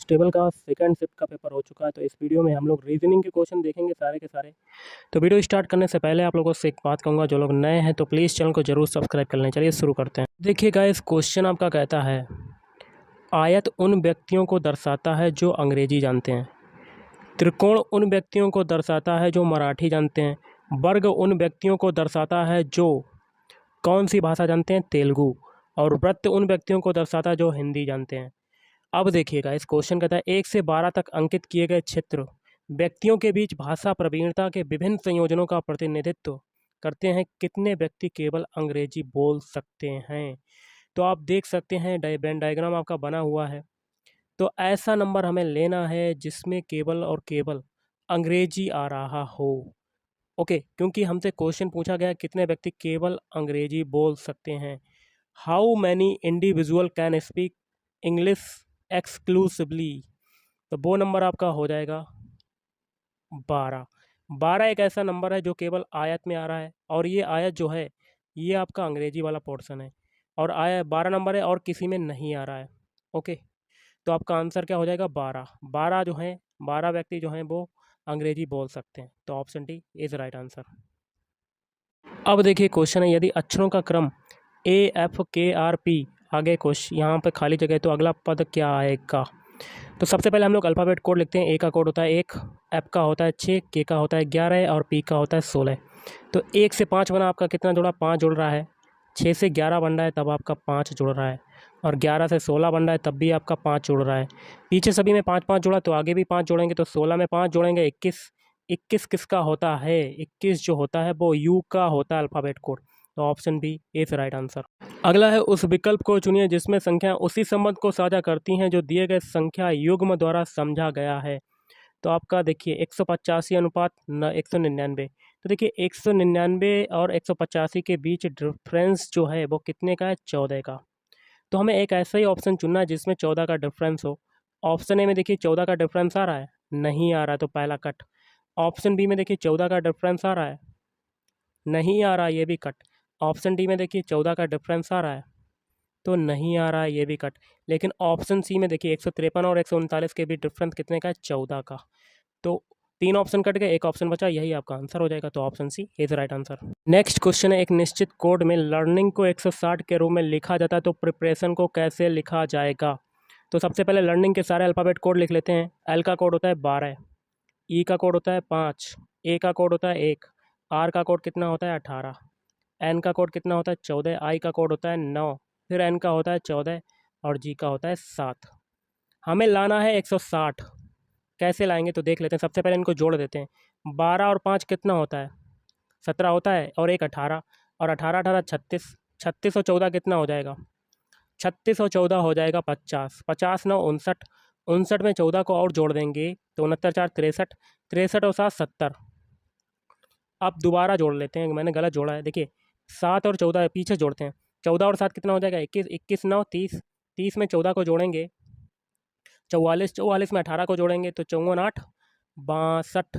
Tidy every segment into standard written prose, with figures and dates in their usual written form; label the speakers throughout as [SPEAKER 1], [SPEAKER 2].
[SPEAKER 1] Constable का second shift का paper हो चुका है। तो इस वीडियो में हम लोग रीजनिंग के क्वेश्चन देखेंगे सारे के सारे। तो वीडियो स्टार्ट करने से पहले आप लोगों से एक बात कहूँगा, जो लोग नए हैं तो प्लीज़ चैनल को जरूर सब्सक्राइब कर लें। चलिए शुरू करते हैं। देखिए गाइस, क्वेश्चन आपका कहता है आयत उन व्यक्तियों को दर्शाता है जो अंग्रेजी जानते हैं, त्रिकोण उन व्यक्तियों को दर्शाता है जो मराठी जानते हैं, वर्ग उन व्यक्तियों को दर्शाता है जो कौन सी भाषा जानते हैं, तेलुगु, और वृत्त उन व्यक्तियों को दर्शाता है जो हिंदी जानते हैं। अब देखिएगा, इस क्वेश्चन कहता है 1 से 12 तक अंकित किए गए क्षेत्र व्यक्तियों के बीच भाषा प्रवीणता के विभिन्न संयोजनों का प्रतिनिधित्व करते हैं। कितने व्यक्ति केवल अंग्रेजी बोल सकते हैं? तो आप देख सकते हैं वेन डायग्राम आपका बना हुआ है। तो ऐसा नंबर हमें लेना है जिसमें केवल और केवल अंग्रेजी आ रहा हो। ओके, क्योंकि हमसे क्वेश्चन पूछा गया कितने व्यक्ति केवल अंग्रेजी बोल सकते हैं। How many individual can speak English exclusively? तो वो नंबर आपका हो जाएगा 12। 12 एक ऐसा नंबर है जो केवल आयत में आ रहा है, और ये आयत जो है ये आपका अंग्रेजी वाला पोर्शन है, और आया 12 नंबर है और किसी में नहीं आ रहा है। ओके, तो आपका आंसर क्या हो जाएगा? 12। 12 जो हैं, 12 व्यक्ति जो हैं वो अंग्रेजी बोल सकते हैं। तो option D is right answer. अब देखिए क्वेश्चन है, यदि अक्षरों का क्रम AFKRP आगे क्वेश्चन यहाँ पे खाली जगह है, तो अगला पद क्या आएगा? तो सबसे पहले हम लोग अल्फ़ाबेट कोड लिखते हैं। ए का कोड होता है 1, एफ का होता है 6, के का होता है 11 और पी का होता है 16। तो 1 से 5 बना, आपका कितना जुड़ा? 5 जुड़ रहा है। 6 से 11 बन रहा है तब आपका 5 जुड़ रहा है, और 11 से 16 बन रहा है तब भी आपका 5 जुड़ रहा है। पीछे सभी में 5 5 जुड़ा, तो आगे भी 5 जोड़ेंगे, तो 16 में 5 जोड़ेंगे 21। 21 किसका होता है? 21 जो होता है वो यू का होता है अल्फ़ाबेट कोड। तो option B is right answer. अगला है, उस विकल्प को चुनिए जिसमें संख्या उसी संबंध को साझा करती हैं जो दिए गए संख्या युग्म द्वारा समझा गया है। तो आपका देखिए 185 अनुपात 199। तो देखिए 199 और 185 के बीच डिफरेंस जो है वो कितने का है? 14 का। तो हमें एक ऐसा ही ऑप्शन चुनना है जिसमें 14 का डिफरेंस हो। ऑप्शन ए में देखिए 14 का डिफरेंस आ रहा है, नहीं आ रहा है, तो पहला कट। ऑप्शन बी में देखिए 14 का डिफरेंस आ रहा है, नहीं आ रहा है, ये भी कट। ऑप्शन डी में देखिए 14 का डिफरेंस आ रहा है, तो नहीं आ रहा है, ये भी कट। लेकिन ऑप्शन सी में देखिए 153 और 139 के भी डिफरेंस कितने का है? 14 का। तो 3 ऑप्शन कट गए, एक ऑप्शन बचा, यही आपका आंसर हो जाएगा। तो option C is right answer. Next question है, एक निश्चित कोड में लर्निंग को 160 के रूप में लिखा जाता है, तो प्रिपरेशन को कैसे लिखा जाएगा? तो सबसे पहले लर्निंग के सारे अल्फ़ाबेट कोड लिख लेते हैं। एल का कोड होता है 12, ई का कोड होता है 5, ए का कोड होता है 1, आर का कोड कितना होता है? 18, एन का कोड कितना होता है? 14, आई का कोड होता है 9, फिर एन का होता है 14, और जी का होता है 7। हमें लाना है 160। कैसे लाएंगे तो देख लेते हैं। सबसे पहले इनको जोड़ देते हैं। 12 और 5 कितना होता है? 17 होता है, और एक 18, और 18 18 36। 36 और 14 कितना हो जाएगा? 36 और 14 हो जाएगा 50। 50 9 59। 59 में 14 को और जोड़ देंगे तो 69 4 63। 63 और 7 70। अब दोबारा जोड़ लेते हैं, मैंने गलत जोड़ा है। देखिए 7 और 14 पीछे जोड़ते हैं। 14 और 7 कितना हो जाएगा? 21। 21 9 30। 30 में 14 को जोड़ेंगे 44। 44 में 18 को जोड़ेंगे तो 54 8 62।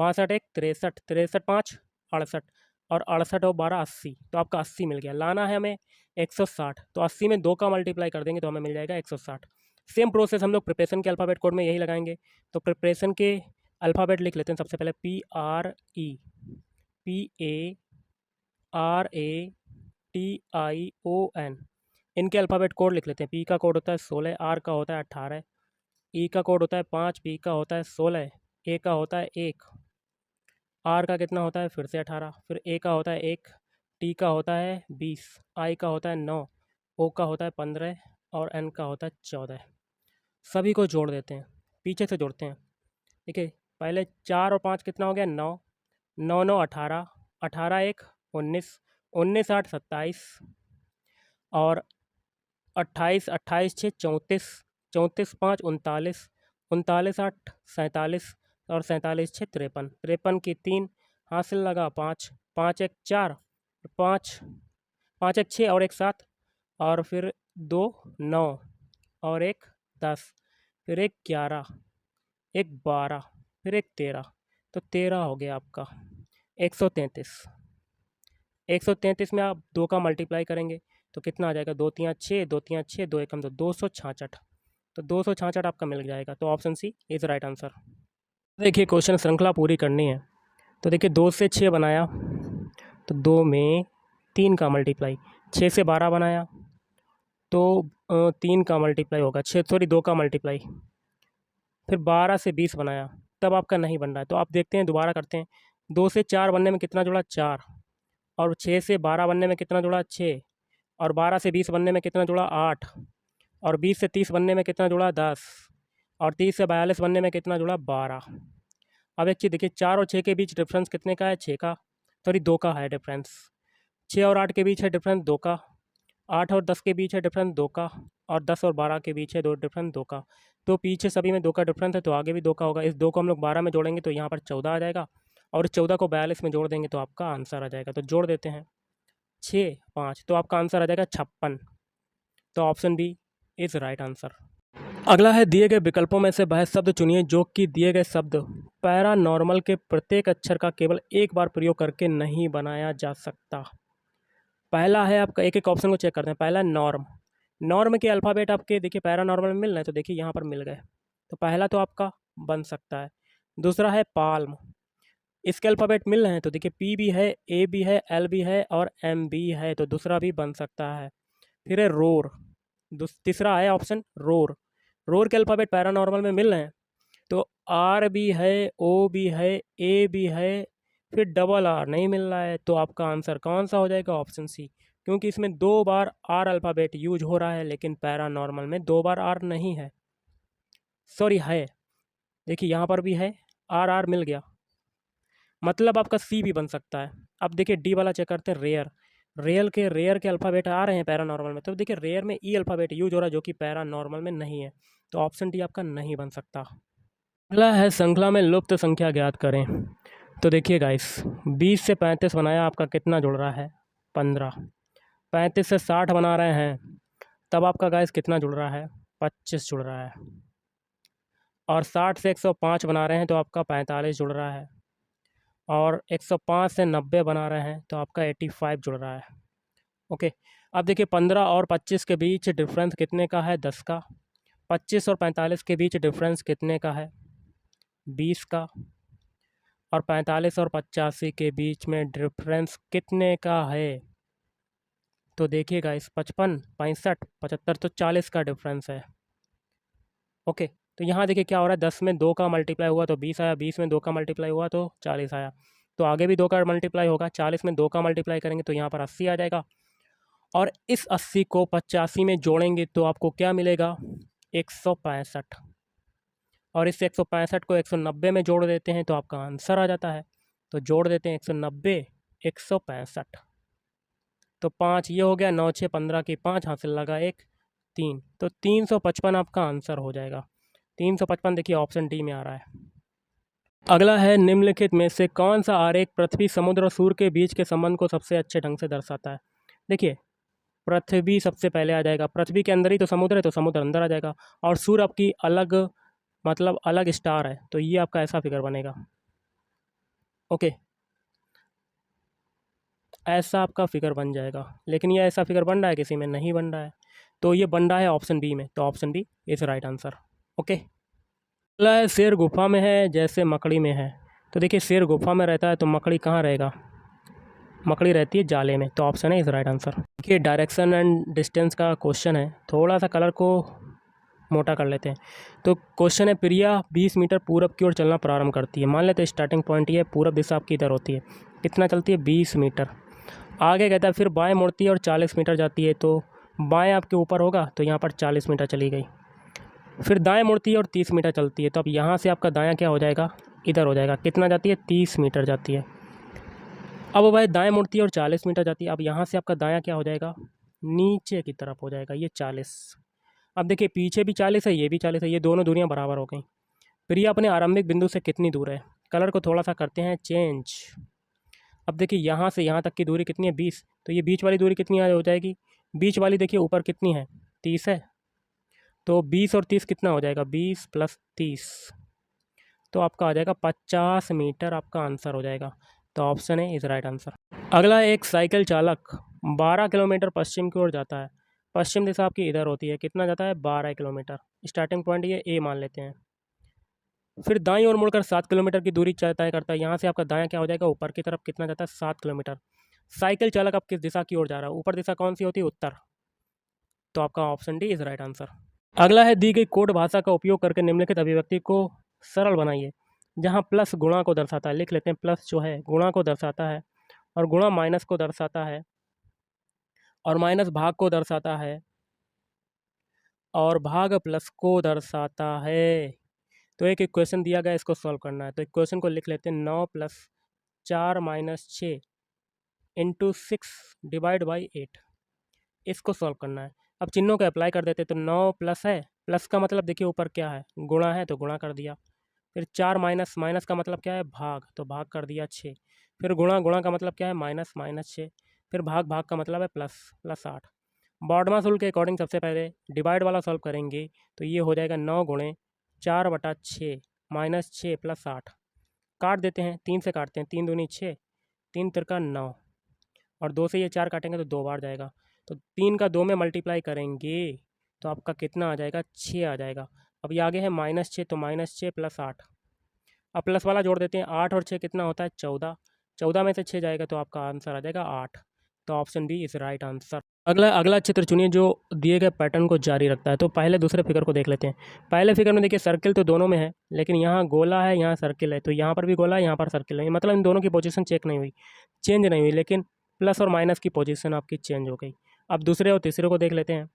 [SPEAKER 1] 62 1 63। 63 5 68, और 68 और 12 80। तो आपका 80 मिल गया। लाना है हमें 160, तो 80 में 2 का मल्टीप्लाई कर देंगे तो हमें मिल जाएगा 160। सेम प्रोसेस हम लोग प्रिपरेशन के अल्फ़ाबेट कोड में यही लगाएंगे। तो प्रिपरेशन के अल्फ़ाबेट लिख लेते हैं। सबसे पहले PRE, PARATION, इनके अल्फ़ाबेट कोड लिख लेते हैं। पी का कोड होता है 16, आर का होता है 18, ई का कोड होता है 5, पी का होता है 16, ए का होता है 1, आर का कितना होता है? फिर से 18, फिर ए का होता है 1, टी का होता है 20, आई का होता है 9, ओ का होता है 15, और एन का होता है 14। सभी को जोड़ देते हैं, पीछे से जोड़ते हैं। देखिए पहले 4 और 5 कितना हो गया? 9। 9 9 18, 18 1 19, 19 8 27, और 28 28 6 34, 34 5 39, 39 8 47, और 47 6 53। 53 की 3 हासिल लगा 5, 5 1 4, 5 5 1 6 और एक 7, और फिर 2 9, और एक 10, फिर एक 11, एक 12, फिर एक 13। तो 13 हो गया आपका 133। 133 में आप 2 का मल्टीप्लाई करेंगे तो कितना आ जाएगा? 2 3 6, 2 3 6, 2 1 2, 266। तो 266 आपका मिल जाएगा। तो option C is right answer. देखिए क्वेश्चन श्रृंखला पूरी करनी है। तो देखिए 2 से 6 बनाया तो 2 में 3 का मल्टीप्लाई, 6 से 12 बनाया तो 3 का मल्टीप्लाई होगा, 2 का मल्टीप्लाई, फिर 12 से 20 बनाया तब आपका नहीं बन रहा है। तो आप देखते हैं, दोबारा करते हैं। 2 से 4 बनने में कितना जुड़ा 4, और 6 से 12 बनने में कितना जुड़ा 6, और 12 से 20 बनने में कितना जुड़ा 8, और 20 से 30 बनने में कितना जुड़ा 10, और 30 से 42 बनने में कितना जुड़ा 12। अब एक चीज़ देखिए, 4 और 6 के बीच डिफरेंस कितने का है? 6 का, सॉरी 2 का है डिफरेंस। 6 और 8 के बीच है डिफरेंस 2 का, 8 और 10 के बीच है डिफरेंस 2 का, और 10 और 12 के बीच है डिफरेंस 2 का। तो पीछे सभी में 2 का डिफरेंस है, तो आगे भी 2 का होगा। इस 2 को हम लोग 12 में जोड़ेंगे तो यहाँ पर 14 आ जाएगा, और इस 14 को 42 में जोड़ देंगे तो आपका आंसर आ जाएगा। तो जोड़ देते हैं 6 5, तो आपका आंसर आ जाएगा 56। तो option B is right answer. अगला है, दिए गए विकल्पों में से वह शब्द चुनिए जो कि दिए गए शब्द पैरानॉर्मल के प्रत्येक अक्षर का केवल एक बार प्रयोग करके नहीं बनाया जा सकता। पहला है आपका, एक एक ऑप्शन को चेक करते हैं। पहला नॉर्म, नॉर्म के अल्फ़ाबेट आपके देखिए पैरानॉर्मल में मिल रहे हैं, तो देखिए यहाँ पर मिल गए, तो पहला तो आपका बन सकता है। दूसरा है पाल्म, इसके अल्फ़ाबेट मिल रहे हैं, तो देखिए पी भी है, ए भी है, एल भी है और एम भी है, तो दूसरा भी बन सकता है। फिर है रोर, तीसरा है ऑप्शन रोर, रोर के अल्फ़ाबेट पैरानॉर्मल में मिल रहे हैं, तो आर भी है, ओ भी है, ए भी है, फिर डबल आर नहीं मिल रहा है, तो आपका आंसर कौन सा हो जाएगा? ऑप्शन सी, क्योंकि इसमें 2 बार आर अल्फ़ाबेट यूज हो रहा है, लेकिन पैरानॉर्मल में 2 बार आर नहीं है, सॉरी है, देखिए यहाँ पर भी है, आर आर मिल गया, मतलब आपका सी भी बन सकता है। अब देखिए डी वाला चेक करते हैं, रेयर, रेयर के अल्फ़ाबेट आ रहे हैं पैरानॉर्मल में, तो देखिए रेयर में ई अल्फ़ाबेट यूज हो रहा है जो कि पैरानॉर्मल में नहीं है, तो ऑप्शन डी आपका नहीं बन सकता। अगला है, श्रृंखला में लुप्त संख्या ज्ञात करें। तो देखिए गाइस, 20 से 35 बनाया, आपका कितना जुड़ रहा है? 15। 35 से 60 बना रहे हैं, तब आपका गाइस कितना जुड़ रहा है? 25 जुड़ रहा है। और 60 से 105 बना रहे हैं, तो आपका 45 जुड़ रहा है। और 105 से 90 बना रहे हैं, तो आपका 85 जुड़ रहा है। ओके, अब देखिए 15 और 25 के बीच डिफरेंस कितने का है? 10 का। 25 और 45 के बीच डिफरेंस कितने का है? 20 का। और 45 और 85 के बीच में डिफरेंस कितने का है? तो देखिएगा, इस 55, 65, 75, तो 40 का डिफरेंस है। ओके, तो यहाँ देखिए क्या हो रहा है, 10 में 2 का मल्टीप्लाई हुआ तो 20 आया, 20 में 2 का मल्टीप्लाई हुआ तो 40 आया, तो आगे भी 2 का मल्टीप्लाई होगा, 40 में 2 का मल्टीप्लाई करेंगे तो यहाँ पर 80 आ जाएगा, और इस 80 को 85 में जोड़ेंगे तो आपको क्या मिलेगा? 165, और इस 165 को 190 में जोड़ देते हैं तो आपका आंसर आ जाता है। तो जोड़ देते हैं 190, 165, तो 5 ये हो गया, 9 6 15 की 5 हासिल लगा 1 3, तो 355 आपका आंसर हो जाएगा। 355 देखिए ऑप्शन डी में आ रहा है। अगला है, निम्नलिखित में से कौन सा आरेख पृथ्वी, समुद्र और सूर्य के बीच के संबंध को सबसे अच्छे ढंग से दर्शाता है? देखिए पृथ्वी सबसे पहले आ जाएगा, पृथ्वी के अंदर ही तो समुद्र है, तो समुद्र अंदर आ जाएगा, और सूर्य आपकी अलग, मतलब अलग स्टार है, तो ये आपका ऐसा फिगर बनेगा। ओके, ऐसा आपका फिगर बन जाएगा, लेकिन ये ऐसा फिगर बन रहा है, किसी में नहीं बन रहा है, तो ये बन रहा है ऑप्शन बी में, तो option B is right answer. Okay, अगला है, शेर गुफा में है जैसे मकड़ी में है। तो देखिए शेर गुफा में रहता है तो मकड़ी कहाँ रहेगा? मकड़ी रहती है जाले में, तो ऑप्शन है इज़ राइट आंसर। देखिए डायरेक्शन एंड डिस्टेंस का क्वेश्चन है, थोड़ा सा कलर को मोटा कर लेते हैं। तो क्वेश्चन है, प्रिया 20 मीटर पूरब की ओर चलना प्रारंभ करती है। मान लेते हैं स्टार्टिंग पॉइंट ये पूरब दिशा आपकी इधर होती है, कितना चलती है? 20 मीटर। आगे कहता है फिर बाएं मुड़ती है और 40 मीटर जाती है, तो बाएं आपके ऊपर होगा, तो यहाँ पर 40 मीटर चली गई। फिर दाएं मुड़ती है और 30 मीटर चलती है, तो अब यहाँ से आपका दायां क्या हो जाएगा? इधर हो जाएगा, कितना जाती है? 30 मीटर जाती है। अब वह दाएं मुड़ती है और 40 मीटर जाती है, अब यहाँ से आपका दायां क्या हो जाएगा? नीचे की तरफ हो जाएगा, ये 40। अब देखिए पीछे भी 40 है, ये भी 40 है, ये दोनों दूरियाँ बराबर हो गई। प्रिया अपने आरंभिक बिंदु से कितनी दूर है? कलर को थोड़ा सा करते हैं चेंज। अब देखिए यहाँ से यहाँ तक की दूरी कितनी है? 20, तो ये बीच वाली दूरी कितनी हो जाएगी? बीच वाली देखिए ऊपर कितनी है? 30 है, तो 20 और 30 कितना हो जाएगा? 20 + 30, तो आपका आ जाएगा 50 मीटर, आपका आंसर हो जाएगा। तो ऑप्शन है इज़ राइट आंसर। अगला, एक साइकिल चालक 12 किलोमीटर पश्चिम की ओर जाता है, पश्चिम दिशा आपकी इधर होती है, कितना जाता है 12 किलोमीटर। स्टार्टिंग पॉइंट ये ए मान लेते हैं। फिर दाईं ओर मुड़कर 7 किलोमीटर की दूरी तय करता है। यहाँ से आपका दायां क्या हो जाएगा, ऊपर की तरफ कितना जाता है 7 किलोमीटर। साइकिल चालक अब किस दिशा की ओर जा रहा है, ऊपर दिशा कौन सी होती है, उत्तर। तो आपका option D is right answer. अगला है दी गई कोड भाषा का उपयोग करके निम्नलिखित अभिव्यक्ति को सरल बनाइए। जहाँ प्लस गुणा को दर्शाता है, लिख लेते हैं प्लस जो है गुणा को दर्शाता है, और गुणा माइनस को दर्शाता है, और माइनस भाग को दर्शाता है, और भाग प्लस को दर्शाता है। तो एक इक्वेशन दिया गया, इसको सॉल्व करना है। तो इक्वेशन को लिख लेते हैं 9 + 4 - 6 × 6 / 8। इसको सॉल्व करना है। अब चिन्हों को अप्लाई कर देते हैं। तो 9 प्लस है, प्लस का मतलब देखिए ऊपर क्या है, गुणा है तो गुणा कर दिया। फिर 4 माइनस, माइनस का मतलब क्या है, भाग, तो भाग कर दिया 6। फिर गुणा, गुणा का मतलब क्या है, माइनस, माइनस 6। फिर भाग, भाग का मतलब है प्लस, प्लस 8। बॉडमास रूल के अकॉर्डिंग सबसे पहले डिवाइड वाला सॉल्व करेंगे। तो ये हो जाएगा 9 × 4/6 - 6 + 8। काट देते हैं, 3 से काटते हैं, 3 दूनी 6, 3 तिरका 9, और 2 से ये 4 काटेंगे तो 2 बार जाएगा। तो 3 का 2 में मल्टीप्लाई करेंगे तो आपका कितना आ जाएगा, 6 आ जाएगा। अब ये आगे है -6, तो -6 + 8। अब प्लस वाला जोड़ देते हैं, 8 और 6 कितना होता है 14। 14 में से 6 जाएगा तो आपका आंसर आ जाएगा 8। तो option B is right answer. अगला अगला चित्र चुनिए जो दिए गए पैटर्न को जारी रखता है। तो पहले दूसरे फिगर को देख लेते हैं। पहले फिगर में देखिए सर्किल तो दोनों में है, लेकिन यहाँ गोला है, यहाँ सर्किल है। तो यहाँ पर भी गोला है, यहाँ पर सर्किल है, मतलब इन दोनों की पोजीशन चेक नहीं हुई, चेंज नहीं हुई, लेकिन प्लस और माइनस की पोजीशन आपकी चेंज हो गई। अब दूसरे और तीसरे को देख लेते हैं।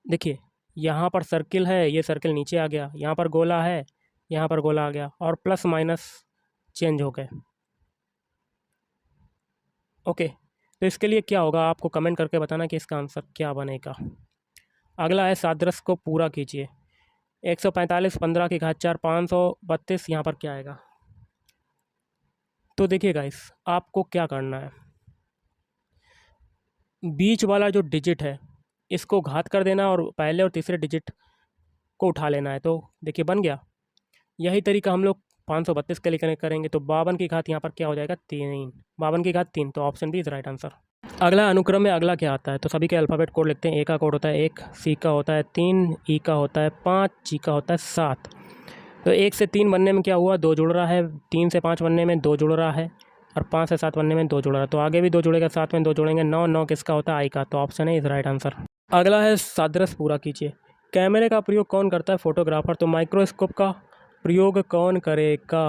[SPEAKER 1] देखिए यहाँ पर सर्किल है, ये सर्किल नीचे आ गया, यहाँ पर गोला है, यहाँ पर गोला आ गया, और प्लस माइनस चेंज हो गए। ओके, तो इसके लिए क्या होगा, आपको कमेंट करके बताना कि इसका आंसर क्या बनेगा। अगला है सादृश्य को पूरा कीजिए। 145 15 की घात 4 532, यहाँ पर क्या आएगा। तो देखिए गाइस, आपको क्या करना है, बीच वाला जो डिजिट है इसको घात कर देना और पहले और तीसरे डिजिट को उठा लेना है। तो देखिए बन गया। यही तरीका हम लोग 532 के लिए कनेक्ट करेंगे। तो 52 की घात यहाँ पर क्या हो जाएगा, 3। 52 की घात 3, तो option B is right answer. अगला अनुक्रम में अगला क्या आता है, तो सभी के अल्फ़ाबेट कोड लिखते हैं। ए का कोड होता है 1, सी का होता है 3, ई का होता है 5, जी का होता है 7। तो 1 से 3 बनने में क्या हुआ, 2 जुड़ रहा है, 3 से 5 बनने में 2 जुड़ रहा है, और 5 से 7 बनने में 2 जुड़ रहा है। तो आगे भी 2 जुड़ेगा, 7 में 2 जोड़ेंगे, 9। 9 किसका होता है, आई का। तो ऑप्शन है इज राइट आंसर। अगला है सादृश्य पूरा कीजिए। कैमरे का प्रयोग कौन करता है, फोटोग्राफर। तो माइक्रोस्कोप का प्रयोग कौन करेगा,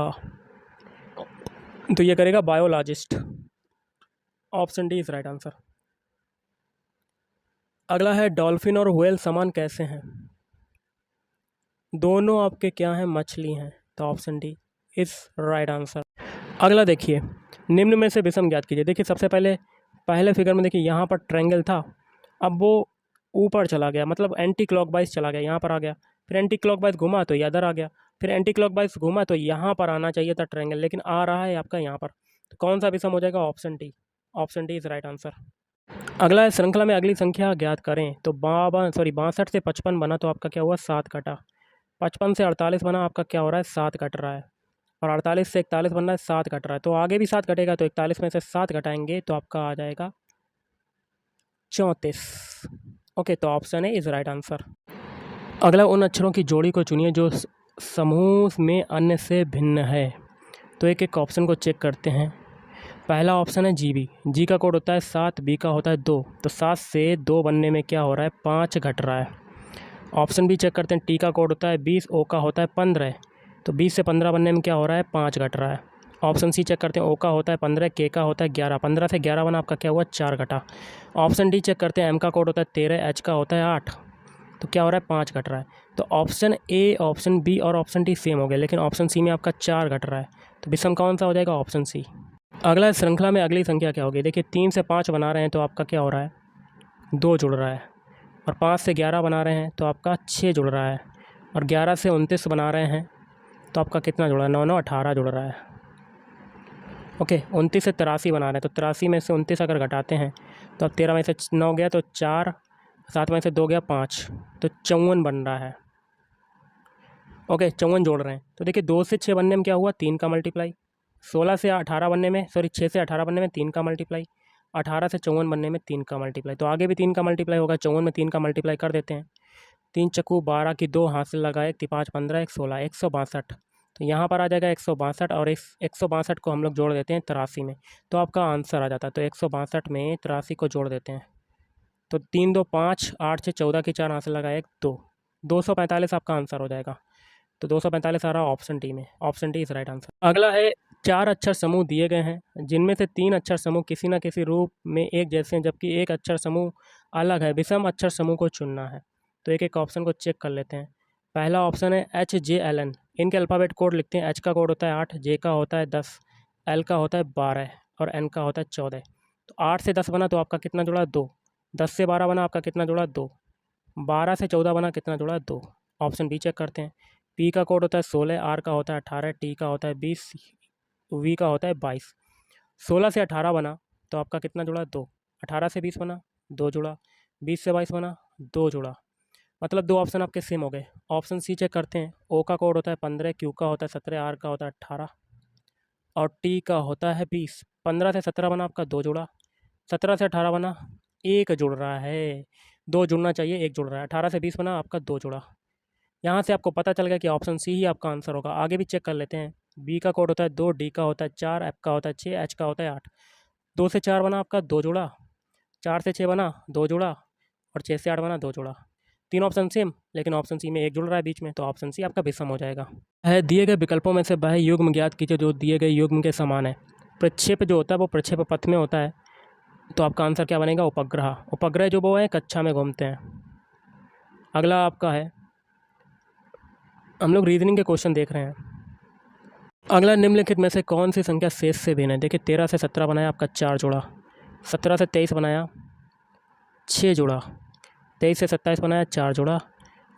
[SPEAKER 1] तो ये करेगा biologist. Option D is right answer. अगला है डॉल्फिन और व्हेल समान कैसे हैं, दोनों आपके क्या हैं, मछली हैं। तो option D is right answer. अगला देखिए, निम्न में से विषम ज्ञात कीजिए। देखिए सबसे पहले फिगर में देखिए यहाँ पर ट्रायंगल था, अब वो ऊपर चला गया, मतलब एंटी क्लॉकवाइज चला गया, यहाँ पर आ गया। फिर एंटी क्लॉकवाइज घुमा तो ये इधर आ गया, फिर एंटी क्लॉकवाइज घुमा तो यहाँ पर आना चाहिए था ट्रायंगल, लेकिन आ रहा है आपका यहाँ पर। तो कौन सा विषम हो जाएगा, option D. Option D is right answer. अगला है श्रृंखला में अगली संख्या ज्ञात करें। तो 62 से 55 बना तो आपका क्या हुआ, 7 कटा। 55 से 48 बना, आपका क्या हो रहा है, 7 कट रहा है। और 48 से 41 बन रहा है, 7 कट रहा है। तो आगे भी 7 कटेगा, तो 41 में से 7 घटाएंगे तो आपका आ जाएगा 34। ओके, तो ऑप्शन है इज राइट आंसर। अगला उन अक्षरों की जोड़ी को चुनिए जो समूह में अन्य से भिन्न है। तो एक एक ऑप्शन को चेक करते हैं। पहला ऑप्शन है जी जी का कोड होता है 7, बी का होता है 2। तो 7 से 2 बनने में क्या हो रहा है, 5 घट रहा है। ऑप्शन बी चेक करते हैं, टी का कोड होता है 20, ओ का होता है 15। तो 20 से 15 बनने में क्या हो रहा है, 5 घट रहा है। ऑप्शन सी चेक करते हैं, ओ का होता है 15, के का होता है 11। 15 से 11 बना, आपका क्या हुआ, 4 घटा। ऑप्शन डी चेक करते हैं, एम का कोड होता है 13, एच का होता है 8। तो क्या हो रहा है, 5 घट रहा है। तो ऑप्शन ए, ऑप्शन बी और ऑप्शन डी सेम हो गए, लेकिन ऑप्शन सी में आपका 4 घट रहा है। तो विषम कौन सा हो जाएगा, ऑप्शन सी। अगला श्रृंखला में अगली संख्या क्या होगी। देखिए 3 से 5 बना रहे हैं तो आपका क्या हो रहा है, 2 जुड़ रहा है। और 5 से 11 बना रहे हैं तो आपका 6 जुड़ रहा है। और 11 से 29 बना रहे हैं तो आपका कितना जुड़ रहा है, 9 9 18 जुड़ रहा है। ओके, 29 से 83 बना रहे हैं तो 83 में से 29 अगर घटाते हैं तो अब 13 में से 9 गया तो 4, 7 में से 2 गया 5, तो 54 बन रहा है। ओके, 54 जोड़ रहे हैं। तो देखिए 2 से 6 बनने में क्या हुआ, 3 का मल्टीप्लाई। 16 से 18 बनने में, 6 से 18 बनने में 3 का मल्टीप्लाई। 18 से 54 बनने में 3 का मल्टीप्लाई, तो आगे भी 3 का मल्टीप्लाई होगा। 54 में 3 का मल्टीप्लाई कर देते हैं। 3 चक्कू 12 की 2 हाथ से लगाए, 5 15 1 16 162। तो यहाँ पर आ जाएगा 162 और इस 162 को हम लोग जोड़ देते हैं 83 में, तो आपका आंसर आ जाता है। तो 162 में 83 को जोड़ देते हैं, तो 3 2 5 8 6 14 की 4 हाथ से लगाए 1 2, 245 आपका आंसर हो जाएगा। तो 245 आ रहा ऑप्शन डी में। Option D is right answer. अगला है 4 अक्षर समूह दिए गए हैं जिनमें से 3 अक्षर समूह किसी न किसी रूप में एक जैसे हैं, जबकि एक अक्षर समूह अलग है। विषम अक्षर समूह को चुनना है। तो एक एक ऑप्शन को चेक कर लेते हैं। पहला ऑप्शन है HJLN। इनके अल्फ़ाबेट कोड लिखते हैं। H का कोड होता है 8, J का होता है 10, L का होता है 12 और N का होता है 14। तो 8 से 10 बना तो आपका कितना जुड़ा 2, 10 से 12 बना आपका कितना जुड़ा 2, 12 से 14 बना कितना जुड़ा 2। ऑप्शन बी चेक करते हैं। P का कोड होता है 16, R का होता है 18, T का होता है 20, V का होता है 22। 16 से 18 बना तो आपका कितना जुड़ा 2, 18 से 20 बना 2 जुड़ा, 20 से 22 बना 2 जुड़ा, मतलब 2 ऑप्शन आपके सेम हो गए। ऑप्शन सी चेक करते हैं। O का कोड होता है 15, Q का होता है 17, R का होता है 18 और T का होता है 20। 15 से 17 बना आपका 2 जुड़ा, 17 से 18 बना 1 जुड़ रहा है, 2 जुड़ना चाहिए 1 जुड़ रहा है। 18 से 20 बना आपका 2 जुड़ा। यहाँ से आपको पता चल गया कि ऑप्शन सी ही आपका आंसर होगा। आगे भी चेक कर लेते हैं। बी का कोड होता है 2, डी का होता है 4, एफ का होता है 6, एच का होता है 8। 2 से 4 बना आपका 2 जुड़ा, 4 से 6 बना 2 जुड़ा और 6 से 8 बना 2 जुड़ा। 3 ऑप्शन सेम, लेकिन ऑप्शन सी में 1 जुड़ रहा है बीच में, तो ऑप्शन सी आपका विषम हो जाएगा। है दिए गए विकल्पों में से वह युग्म ज्ञात कीजिए जो दिए गए युग्म के समान है। प्रक्षेप जो होता है वो प्रक्षेप पथ में होता है, तो आपका आंसर क्या बनेगा उपग्रह। उपग्रह जो वो है कक्षा में घूमते हैं। अगला आपका है, हम लोग रीजनिंग के क्वेश्चन देख रहे हैं। अगला निम्नलिखित में से कौन सी संख्या शेष से भिन्न है। देखिए 13 से 17 बनाया आपका 4 जुड़ा, 17 से 23 बनाया 6 जुड़ा, 23 से 27 बनाया 4 जुड़ा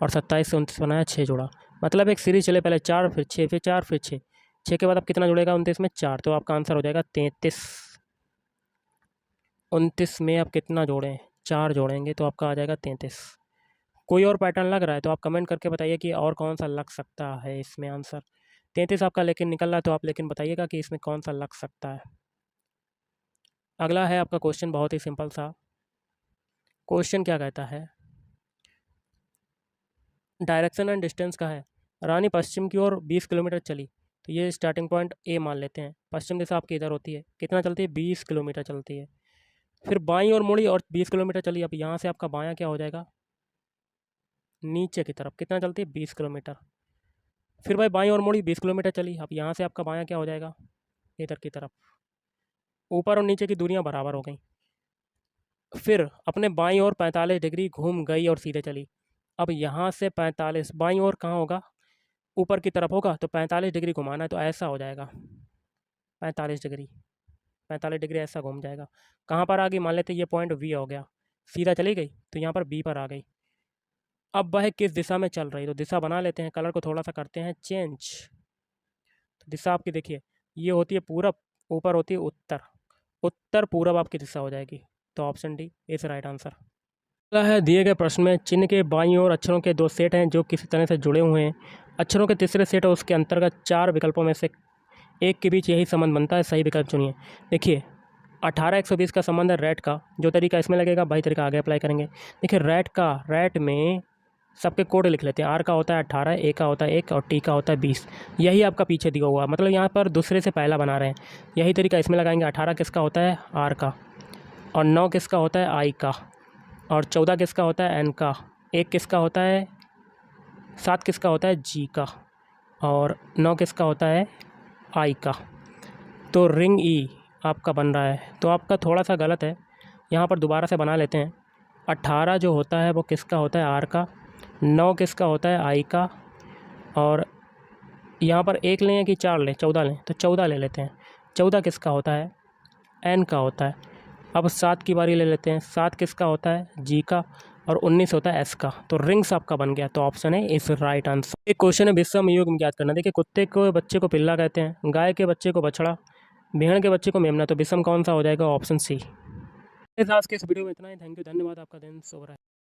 [SPEAKER 1] और 27 से 29 बनाया 6 जुड़ा। मतलब एक सीरीज चले, पहले 4 फिर 6 फिर 4 फिर 6, 6 के बाद अब कितना जुड़ेगा 29 में 4, तो आपका आंसर हो जाएगा 33। 29 में आप कितना जोड़ें, 4 जोड़ेंगे तो आपका आ जाएगा 33। कोई और पैटर्न लग रहा है तो आप कमेंट करके बताइए कि और कौन सा लग सकता है इसमें आंसर। 33 आपका लेकिन निकल रहा है, तो आप लेकिन बताइएगा कि इसमें कौन सा लग सकता है। अगला है आपका क्वेश्चन बहुत ही सिंपल सा। क्वेश्चन क्या कहता है, डायरेक्शन एंड डिस्टेंस का है। रानी पश्चिम की ओर 20 किलोमीटर चली, तो ये स्टार्टिंग पॉइंट ए मान लेते हैं। पश्चिम दिशा आपकी इधर होती है, कितना चलती है 20 किलोमीटर चलती है। फिर बाईं ओर मुड़ी और 20 किलोमीटर चली। अब यहाँ से आपका बायां क्या हो जाएगा, नीचे की तरफ, कितना चलती है 20 किलोमीटर। फिर भाई बाईं ओर मुड़ी 20 किलोमीटर चली। अब यहाँ से आपका बायां क्या हो जाएगा, इधर की तरफ। ऊपर और नीचे की दूरियां बराबर हो गई। फिर अपने बाईं ओर 45 डिग्री घूम गई और सीधे चली। अब यहाँ से 45 बाईं ओर कहाँ होगा, ऊपर की तरफ होगा, तो 45 डिग्री घुमाना है, तो ऐसा हो जाएगा 45 डिग्री। 45 डिग्री ऐसा घूम जाएगा। कहाँ पर आ गई, मान लेते ये पॉइंट वी हो गया, सीधा चली गई तो यहाँ पर बी पर आ गई। अब वह किस दिशा में चल रही, तो दिशा बना लेते हैं, कलर को थोड़ा सा करते हैं चेंज। तो दिशा आपकी देखिए ये होती है पूरब, ऊपर होती है उत्तर, उत्तर पूरब आपकी दिशा हो जाएगी। तो option D is right answer. अगला है, दिए गए प्रश्न में चिन्ह के बाईं ओर अक्षरों के 2 सेट हैं जो किसी तरह से जुड़े हुए हैं। अक्षरों के तीसरे सेट और उसके अंतर्गत 4 विकल्पों में से एक के बीच यही संबंध बनता है, सही विकल्प चुनिए। देखिए 18 120 का संबंध है रेट का, जो तरीका इसमें लगेगा वही तरीका आगे अप्लाई करेंगे। देखिए रेट में सबके कोड लिख लेते हैं। आर का होता है 18, ए का होता है 1 और टी का होता है 20। यही आपका पीछे दिया हुआ, मतलब यहाँ पर दूसरे से पहला बना रहे हैं। यही तरीका इसमें लगाएंगे। 18 किसका होता है आर का, और 9 किसका होता है आई का, और 14 किसका होता है एन का, 1 किसका होता है, 7 किसका होता है जी का, और 9 किसका होता है आई का। तो रिंग ई आपका बन रहा है, तो आपका थोड़ा सा गलत है। यहाँ पर दोबारा से बना लेते हैं। 18 जो होता है वो किसका होता है आर का, 9 किसका होता है आई का, और यहाँ पर 1 लें कि 4 लें, 14 लें, तो 14 ले लेते हैं। 14 किसका होता है एन का होता है। अब 7 की बारी ले लेते हैं। 7 किसका होता है जी का, और 19 होता है एस का। तो रिंग्स आपका बन गया, तो ऑप्शन है इस राइट आंसर। एक क्वेश्चन है विषम युग्म ज्ञात करना। देखिए कुत्ते को बच्चे को पिल्ला कहते हैं, गाय के बच्चे को बछड़ा, भेड़ के बच्चे को मेमना, तो विषम कौन सा हो जाएगा, ऑप्शन सी। आज के इस वीडियो में इतना ही। थैंक यू, धन्यवाद, आपका दिन शुभ रहे।